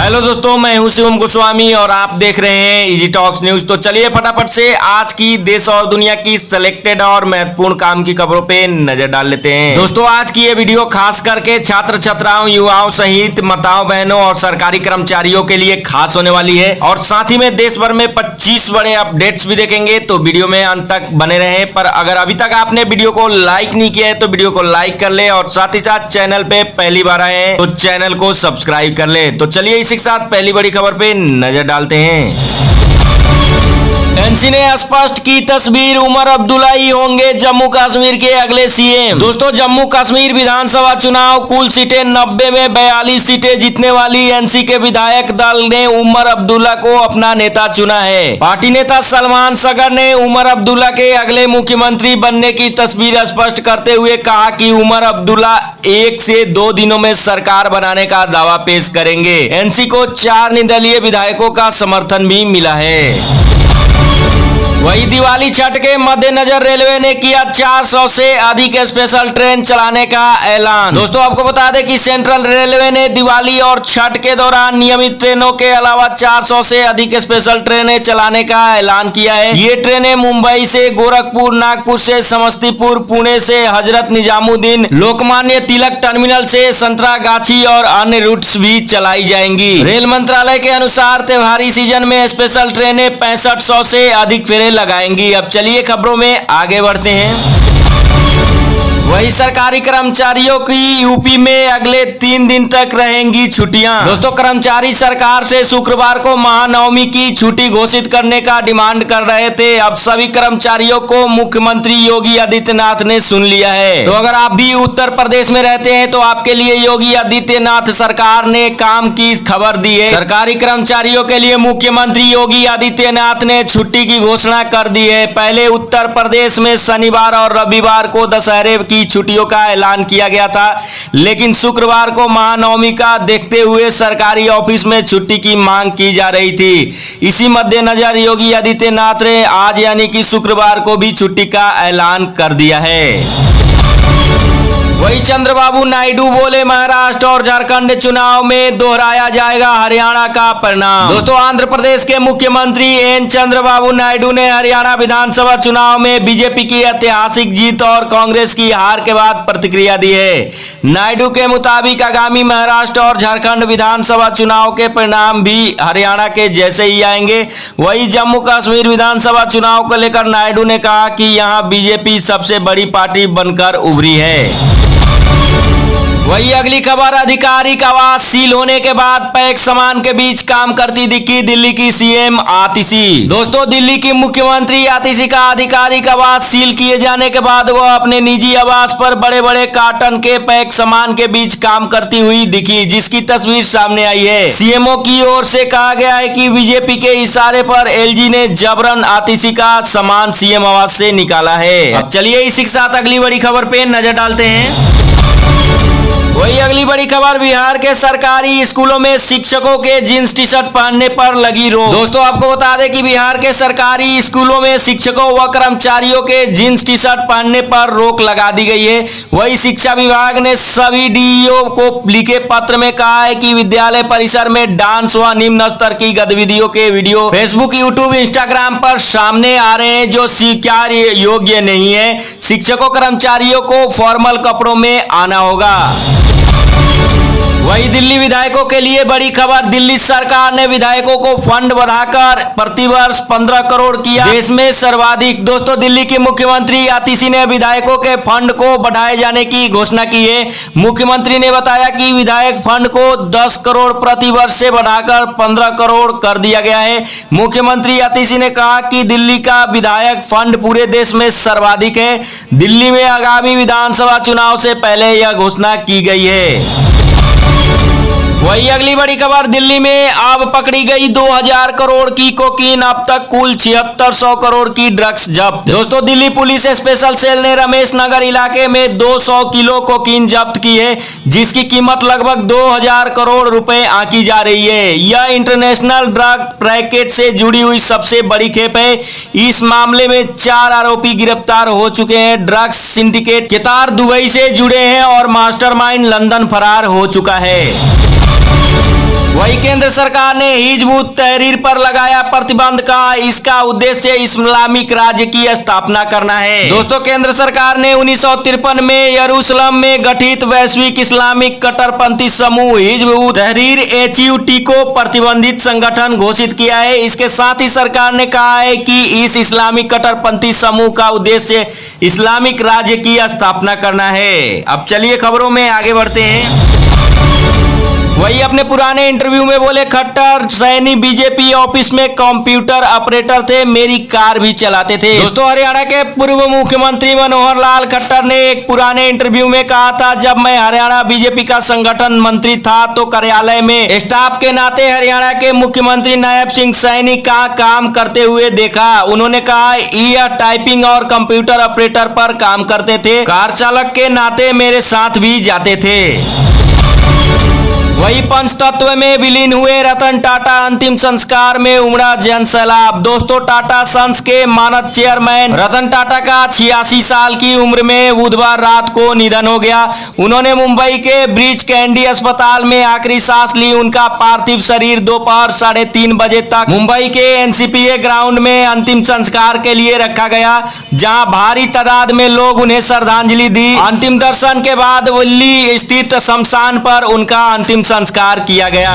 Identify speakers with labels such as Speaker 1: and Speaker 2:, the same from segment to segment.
Speaker 1: Hello दोस्तों, मैं हूं शिवम गोस्वामी और आप देख रहे हैं इजी टॉक्स न्यूज। तो चलिए फटाफट से आज की देश और दुनिया की सिलेक्टेड और महत्वपूर्ण काम की खबरों पे नजर डाल लेते हैं। दोस्तों, आज की ये वीडियो खास करके छात्र छात्राओं, युवाओं सहित माताओं, बहनों और सरकारी कर्मचारियों के लिए खास होने वाली है और साथ ही में देश भर में 25 बड़े अपडेट्स भी देखेंगे। तो वीडियो में अंत तक बने रहे। पर अगर अभी तक आपने वीडियो को लाइक नहीं किया है तो वीडियो को लाइक कर ले और साथ ही साथ चैनल पे पहली बार आए हैं तो चैनल को सब्सक्राइब कर ले। तो चलिए इसी के साथ पहली बड़ी खबर पे नजर डालते हैं। एनसी ने स्पष्ट की तस्वीर, उमर अब्दुल्ला ही होंगे जम्मू कश्मीर के अगले सीएम। दोस्तों, जम्मू कश्मीर विधानसभा चुनाव कुल सीटें 90 में 42 सीटें जीतने वाली एनसी के विधायक दल ने उमर अब्दुल्ला को अपना नेता चुना है। पार्टी नेता सलमान सगर ने उमर अब्दुल्ला के अगले मुख्यमंत्री बनने की तस्वीर स्पष्ट करते हुए कहा कि उमर अब्दुल्ला 1 से 2 दिनों में सरकार बनाने का दावा पेश करेंगे। एनसी को 4 निर्दलीय विधायकों का समर्थन भी मिला है। वही दिवाली छठ के मद्देनजर रेलवे ने किया 400 से अधिक स्पेशल ट्रेन चलाने का ऐलान। दोस्तों, आपको बता दें कि सेंट्रल रेलवे ने दिवाली और छठ के दौरान नियमित ट्रेनों के अलावा 400 से अधिक स्पेशल ट्रेनें चलाने का ऐलान किया है। ये ट्रेनें मुंबई से गोरखपुर, नागपुर से समस्तीपुर, पुणे से हजरत निजामुद्दीन, लोकमान्य तिलक टर्मिनल से संतरागाछी और अन्य रूट्स भी चलाई जाएंगी। रेल मंत्रालय के अनुसार त्योहारी सीजन में स्पेशल ट्रेनें 6500 से अधिक फेरे लगाएंगी। अब चलिए खबरों में आगे बढ़ते हैं। वही सरकारी कर्मचारियों की यूपी में अगले 3 दिन तक रहेंगी छुट्टियां। दोस्तों, कर्मचारी सरकार से शुक्रवार को महानवमी की छुट्टी घोषित करने का डिमांड कर रहे थे। अब सभी कर्मचारियों को मुख्यमंत्री योगी आदित्यनाथ ने सुन लिया है। तो अगर आप भी उत्तर प्रदेश में रहते हैं तो आपके लिए योगी आदित्यनाथ सरकार ने काम की खबर दी है। सरकारी कर्मचारियों के लिए मुख्यमंत्री योगी आदित्यनाथ ने छुट्टी की घोषणा कर दी है। पहले उत्तर प्रदेश में शनिवार और रविवार को दशहरे की छुट्टियों का ऐलान किया गया था, लेकिन शुक्रवार को महानवमी का देखते हुए सरकारी ऑफिस में छुट्टी की मांग की जा रही थी। इसी मद्देनजर योगी आदित्यनाथ ने आज यानी कि शुक्रवार को भी छुट्टी का ऐलान कर दिया है। वही चंद्रबाबू नायडू बोले, महाराष्ट्र और झारखंड चुनाव में दोहराया जाएगा हरियाणा का परिणाम। दोस्तों, आंध्र प्रदेश के मुख्यमंत्री एन चंद्रबाबू नायडू ने हरियाणा विधानसभा चुनाव में बीजेपी की ऐतिहासिक जीत और कांग्रेस की हार के बाद प्रतिक्रिया दी है। नायडू के मुताबिक आगामी महाराष्ट्र और झारखंड विधानसभा चुनाव के परिणाम भी हरियाणा के जैसे ही आएंगे। वही जम्मू कश्मीर विधानसभा चुनाव को लेकर नायडू ने कहा कि यहाँ बीजेपी सबसे बड़ी पार्टी बनकर उभरी है। वही अगली खबर, आधिकारिक आवास सील होने के बाद पैक सामान के बीच काम करती दिखी दिल्ली की सीएम आतिशी। दोस्तों, दिल्ली की मुख्यमंत्री आतिशी का आधिकारिक आवास सील किए जाने के बाद वह अपने निजी आवास पर बड़े बड़े कार्टन के पैक सामान के बीच काम करती हुई दिखी, जिसकी तस्वीर सामने आई है। सीएमओ की ओर से कहा गया है कि बीजेपी के इशारे पर एलजी ने जबरन आतिशी का सामान सीएम आवास से निकाला है। अब चलिए इसी के साथ अगली बड़ी खबर पे नजर डालते हैं। वही अगली बड़ी खबर, बिहार के सरकारी स्कूलों में शिक्षकों के जींस टी शर्ट पहनने पर लगी रोक। दोस्तों, आपको बता दें कि बिहार के सरकारी स्कूलों में शिक्षकों व कर्मचारियों के जींस टी शर्ट पहनने पर रोक लगा दी गई है। वही शिक्षा विभाग ने सभी डीईओ को लिखे पत्र में कहा है कि विद्यालय परिसर में डांस व निम्न स्तर की गतिविधियों के वीडियो फेसबुक, यूट्यूब, इंस्टाग्राम पर सामने आ रहे हैं जो स्वीकार योग्य नहीं है। शिक्षकों कर्मचारियों को फॉर्मल कपड़ों में आना होगा। वही दिल्ली विधायकों के लिए बड़ी खबर, दिल्ली सरकार ने विधायकों को फंड बढ़ाकर प्रतिवर्ष 15 करोड़ किया, देश में सर्वाधिक। दोस्तों, दिल्ली की मुख्यमंत्री आतिशी ने विधायकों के फंड को बढ़ाए जाने की घोषणा की है। मुख्यमंत्री ने बताया कि विधायक फंड को 10 करोड़ प्रतिवर्ष से बढ़ाकर 15 करोड़ कर दिया गया है। मुख्यमंत्री आतिशी ने कहा कि दिल्ली का विधायक फंड पूरे देश में सर्वाधिक है। दिल्ली में आगामी विधानसभा चुनाव से पहले यह घोषणा की गई है। वही अगली बड़ी खबर, दिल्ली में अब पकड़ी गई 2000 करोड़ की कोकीन, अब तक कुल 7600 करोड़ की ड्रग्स जब्त। दोस्तों, दिल्ली पुलिस स्पेशल सेल ने रमेश नगर इलाके में 200 किलो कोकीन जब्त की है, जिसकी कीमत लगभग 2000 करोड़ रुपए आंकी जा रही है। यह इंटरनेशनल ड्रग रैकेट से जुड़ी हुई सबसे बड़ी खेप है। इस मामले में 4 आरोपी गिरफ्तार हो चुके हैं। ड्रग्स सिंडिकेट के तार दुबई से जुड़े हैं और मास्टरमाइंड लंदन फरार हो चुका है। वही केंद्र सरकार ने हिजबुत तहरीर पर लगाया प्रतिबंध का इसका उद्देश्य इस्लामिक राज्य की स्थापना करना है। दोस्तों, केंद्र सरकार ने 1953 में यरूशलेम में गठित वैश्विक इस्लामिक कट्टरपंथी समूह हिजबुत तहरीर HUT को प्रतिबंधित संगठन घोषित किया है। इसके साथ ही सरकार ने कहा है कि इस इस्लामिक कट्टरपंथी समूह का उद्देश्य इस्लामिक राज्य की स्थापना करना है। अब चलिए खबरों में आगे बढ़ते हैं। वही अपने पुराने इंटरव्यू में बोले खट्टर सैनी बीजेपी ऑफिस में कंप्यूटर ऑपरेटर थे, मेरी कार भी चलाते थे। दोस्तों, हरियाणा के पूर्व मुख्यमंत्री मनोहर लाल खट्टर ने एक पुराने इंटरव्यू में कहा था, जब मैं हरियाणा बीजेपी का संगठन मंत्री था तो कार्यालय में स्टाफ के नाते हरियाणा के मुख्यमंत्री नायब सिंह सैनी का काम करते हुए देखा। उन्होंने कहा, यह टाइपिंग और कंप्यूटर ऑपरेटर पर काम करते थे, कार चालक के नाते मेरे साथ भी जाते थे। वही पंचतत्व में विलीन हुए रतन टाटा अंतिम संस्कार में उमड़ा जनसैलाब। दोस्तों, टाटा सन्स के मानद चेयरमैन रतन टाटा का 86 साल की उम्र में बुधवार रात को निधन हो गया। उन्होंने मुंबई के ब्रीच कैंडी अस्पताल में आखिरी सांस ली। उनका पार्थिव शरीर दोपहर 3:30 बजे तक मुंबई के NCPA ग्राउंड में अंतिम संस्कार के लिए रखा गया, जहां भारी तादाद में लोग उन्हें श्रद्धांजलि दी। अंतिम दर्शन के बाद दिल्ली स्थित शमशान पर उनका अंतिम संस्कार किया गया।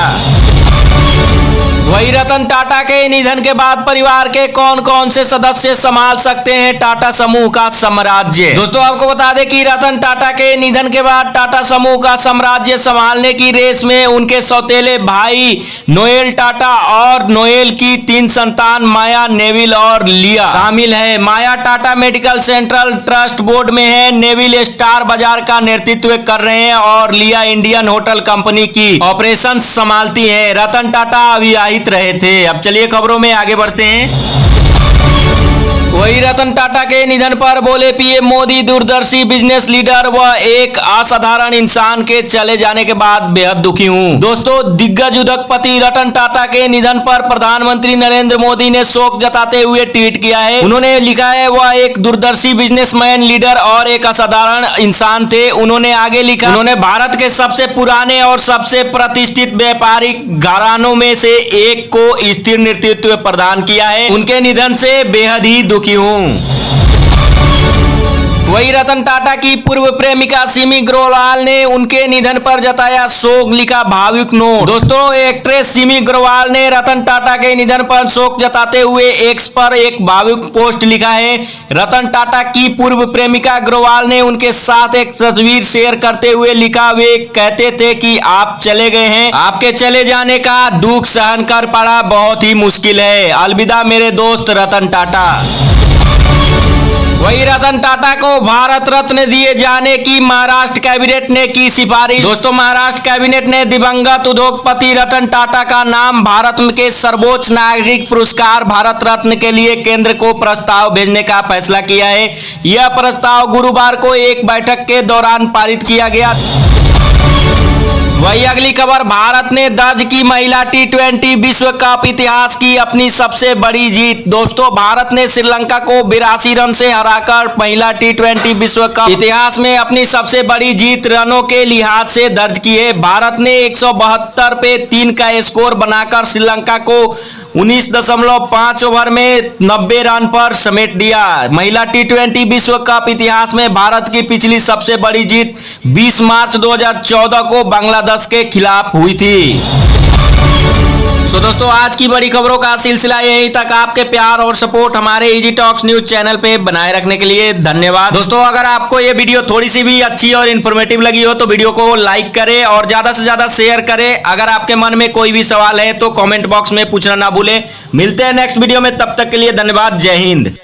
Speaker 1: वही रतन टाटा के निधन के बाद परिवार के कौन कौन से सदस्य संभाल सकते हैं टाटा समूह का साम्राज्य। दोस्तों, आपको बता दें कि रतन टाटा के निधन के बाद टाटा समूह का साम्राज्य संभालने की रेस में उनके सौतेले भाई नोएल टाटा और नोएल की 3 संतान माया, नेविल और लिया शामिल है। Maya Tata medical central trust board में है, नेविल स्टार बाजार का नेतृत्व कर रहे हैं और लिया इंडियन होटल कंपनी की ऑपरेशन संभालती है। रतन टाटा अविवाहित रहे थे। अब चलिए खबरों में आगे बढ़ते हैं। वही रतन टाटा के निधन पर बोले पीएम मोदी, दूरदर्शी बिजनेस लीडर व एक असाधारण इंसान के चले जाने के बाद बेहद दुखी हूँ। दोस्तों, दिग्गज उद्योगपति रतन टाटा के निधन पर प्रधानमंत्री नरेंद्र मोदी ने शोक जताते हुए ट्वीट किया है। उन्होंने लिखा है, वह एक दूरदर्शी बिजनेसमैन, लीडर और एक असाधारण इंसान थे। उन्होंने आगे लिखा, उन्होंने भारत के सबसे पुराने और सबसे प्रतिष्ठित व्यापारिक घरानों में से एक को स्थिर नेतृत्व प्रदान किया है। उनके निधन से बेहद ही दुखी हूँ। वही रतन टाटा की पूर्व प्रेमिका सिमी ग्रोवाल ने उनके निधन पर जताया शोक, लिखा भावुक नोट। दोस्तों, एक्ट्रेस सिमी ग्रोवाल ने रतन टाटा के निधन पर शोक जताते हुए एक्स पर एक भावुक पोस्ट लिखा है। रतन टाटा की पूर्व प्रेमिका ग्रोवाल ने उनके साथ एक तस्वीर शेयर करते हुए लिखा, वे कहते थे कि आप चले गए हैं, आपके चले जाने का दुख सहन कर पाना बहुत ही मुश्किल है। अलविदा मेरे दोस्त रतन टाटा। वही रतन टाटा को भारत रत्न दिए जाने की महाराष्ट्र कैबिनेट ने की सिफारिश। दोस्तों, महाराष्ट्र कैबिनेट ने दिवंगत उद्योगपति रतन टाटा का नाम भारत के सर्वोच्च नागरिक पुरस्कार भारत रत्न के लिए केंद्र को प्रस्ताव भेजने का फैसला किया है। यह प्रस्ताव गुरुवार को एक बैठक के दौरान पारित किया गया। वही अगली खबर, भारत ने दर्ज की महिला T20 विश्व कप इतिहास की अपनी सबसे बड़ी जीत। दोस्तों, भारत ने श्रीलंका को 82 रन से हराकर महिला T20 विश्व कप इतिहास में अपनी सबसे बड़ी जीत रनों के लिहाज से दर्ज की है। भारत ने 172 पे 3 का स्कोर बनाकर श्रीलंका को 19.5 ओवर में 90 रन पर समेट दिया। महिला T20 विश्व कप इतिहास में भारत की पिछली सबसे बड़ी जीत 20 मार्च 2014 को बांग्लादेश के खिलाफ हुई थी। दोस्तों, आज की बड़ी खबरों का सिलसिला यहीं तक। आपके प्यार और सपोर्ट हमारे इजी टॉक्स न्यूज चैनल पे बनाए रखने के लिए धन्यवाद। दोस्तों, अगर आपको ये वीडियो थोड़ी सी भी अच्छी और इन्फॉर्मेटिव लगी हो तो वीडियो को लाइक करें और ज्यादा से ज्यादा शेयर करें। अगर आपके मन में कोई भी सवाल है तो कमेंट बॉक्स में पूछना ना भूलें। मिलते हैं नेक्स्ट वीडियो में, तब तक के लिए धन्यवाद। जय हिंद।